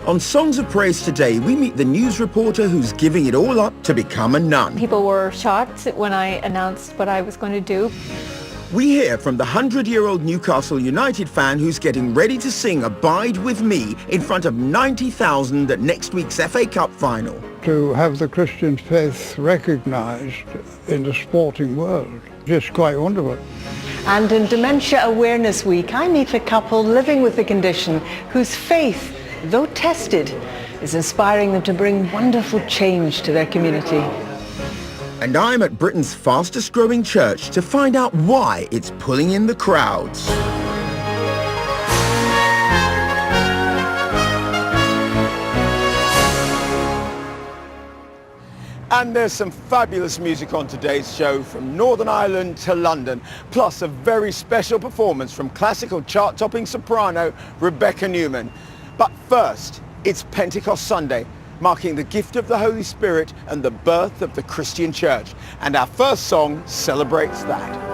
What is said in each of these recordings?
On Songs of Praise today, we meet the news reporter who's giving it all up to become a nun. People were shocked when I announced what I was going to do. We hear from the 100-year-old Newcastle United fan who's getting ready to sing Abide With Me in front of 90,000 at next week's FA Cup final. To have the Christian faith recognised in the sporting world, just quite wonderful. And in Dementia Awareness Week, I meet a couple living with the condition whose faith, though tested, is inspiring them to bring wonderful change to their community. And I'm at Britain's fastest growing church to find out why it's pulling in the crowds. And there's some fabulous music on today's show, from Northern Ireland to London, plus a very special performance from classical chart-topping soprano Rebecca Newman. But first, it's Pentecost Sunday, marking the gift of the Holy Spirit and the birth of the Christian Church. And our first song celebrates that.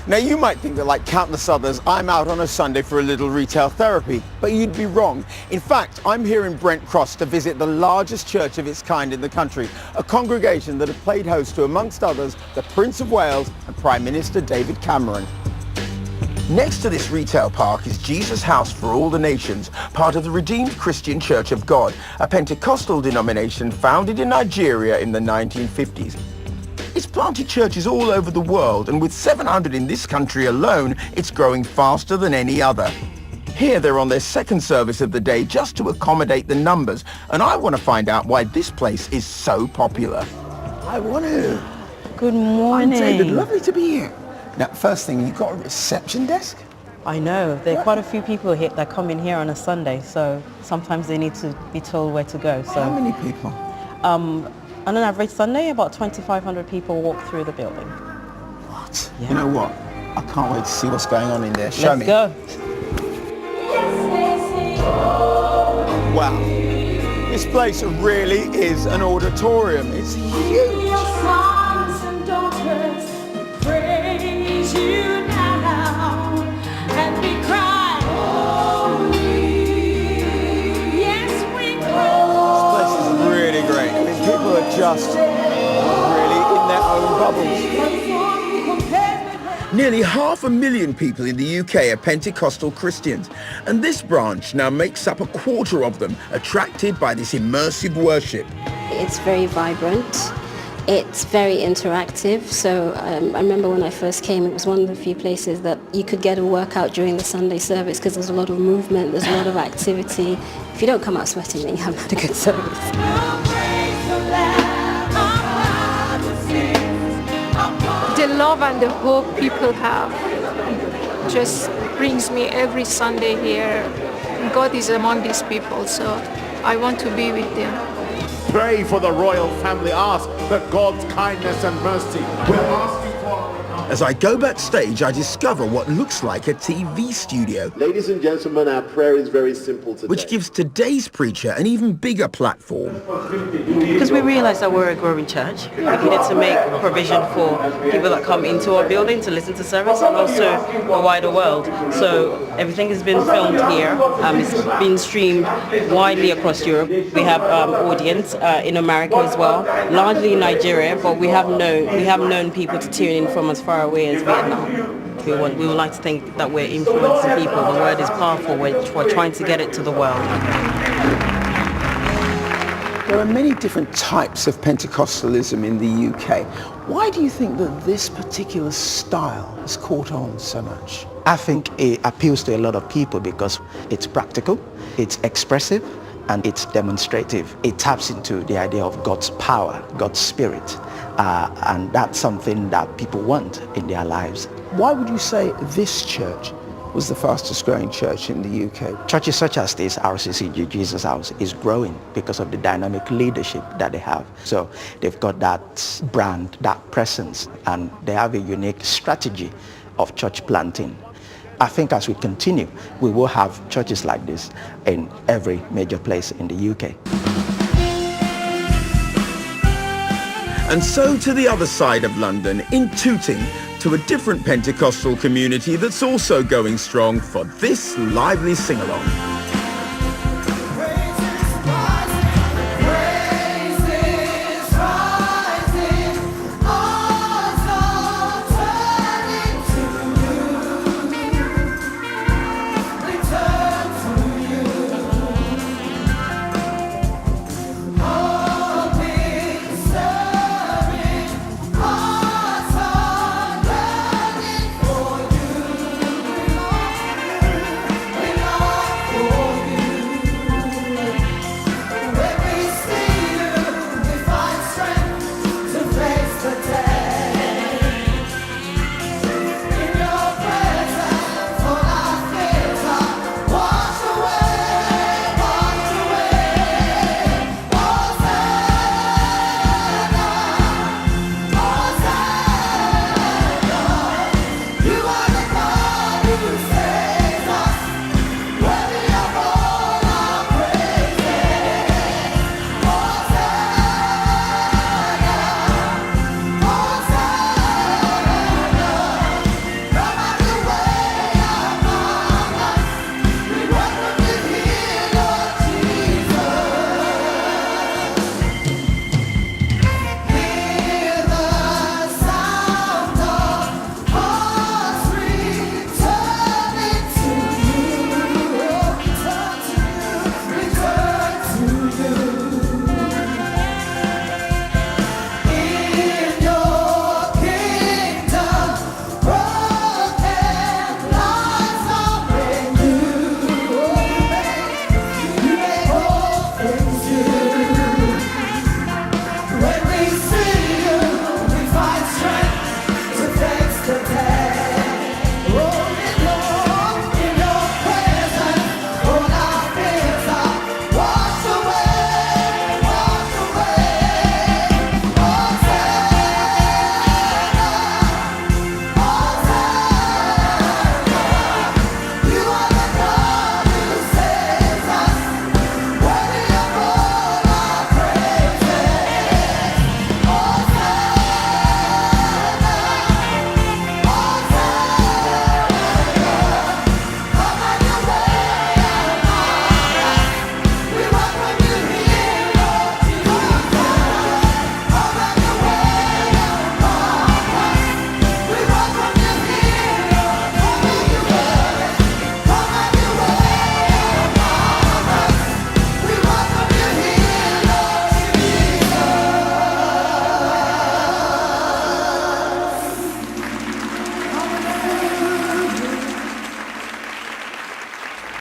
Now you might think that, like countless others, I'm out on a Sunday for a little retail therapy, but you'd be wrong. In fact, I'm here in Brent Cross to visit the largest church of its kind in the country, a congregation that have played host to, amongst others, the Prince of Wales and Prime Minister David Cameron. Next to this retail park is Jesus House for All the Nations, part of the Redeemed Christian Church of God, a Pentecostal denomination founded in Nigeria in the 1950s. It's planted churches all over the world, and with 700 in this country alone, it's growing faster than any other. Here they're on their second service of the day just to accommodate the numbers, and I want to find out why this place is so popular. I want to. Good morning. I'm David, lovely to be here. Now, first thing, you've got a reception desk? I know, there are quite a few people here that come in here on a Sunday, so sometimes they need to be told where to go. So, how many people? On an average Sunday, about 2,500 people walk through the building. What? Yeah. You know what? I can't wait to see what's going on in there. Show me. Let's go. Wow. This place really is an auditorium. It's huge. Your sons and daughters, we praise you now, and we cry, holy. Yes, we cry. This place is really great. I mean, people are just really in their own bubbles. Nearly 500,000 people in the UK are Pentecostal Christians, and this branch now makes up a quarter of them, attracted by this immersive worship. It's very vibrant. It's very interactive, so I remember when I first came, it was one of the few places that you could get a workout during the Sunday service because there's a lot of movement, there's a lot of activity. If you don't come out sweating, then you haven't had a good service. The love and the hope people have just brings me every Sunday here. God is among these people, so I want to be with them. Pray for the royal family. Ask that God's kindness and mercy will asking for. As I go backstage, I discover what looks like a TV studio, Ladies and gentlemen, our prayer is very simple today. which gives today's preacher an even bigger platform. Because we realize that we're a growing church, we needed to make provision for people that come into our building to listen to service and also the wider world. So everything has been filmed here. It's been streamed widely across Europe. We have audience in America as well, largely in Nigeria, but we have known people to tune in from as far away as Vietnam. We would like to think that we're influencing people. The word is powerful. We're trying to get it to the world. There are many different types of Pentecostalism in the UK. Why do you think that this particular style has caught on so much? I think it appeals to a lot of people because it's practical, it's expressive, and it's demonstrative. It taps into the idea of God's power, God's spirit, and that's something that people want in their lives. Why would you say this church was the fastest growing church in the UK? Churches such as this, RCCG Jesus House, is growing because of the dynamic leadership that they have. So they've got that brand, that presence, and they have a unique strategy of church planting. I think as we continue, we will have churches like this in every major place in the UK. And so to the other side of London, in Tooting, to a different Pentecostal community that's also going strong for this lively sing-along.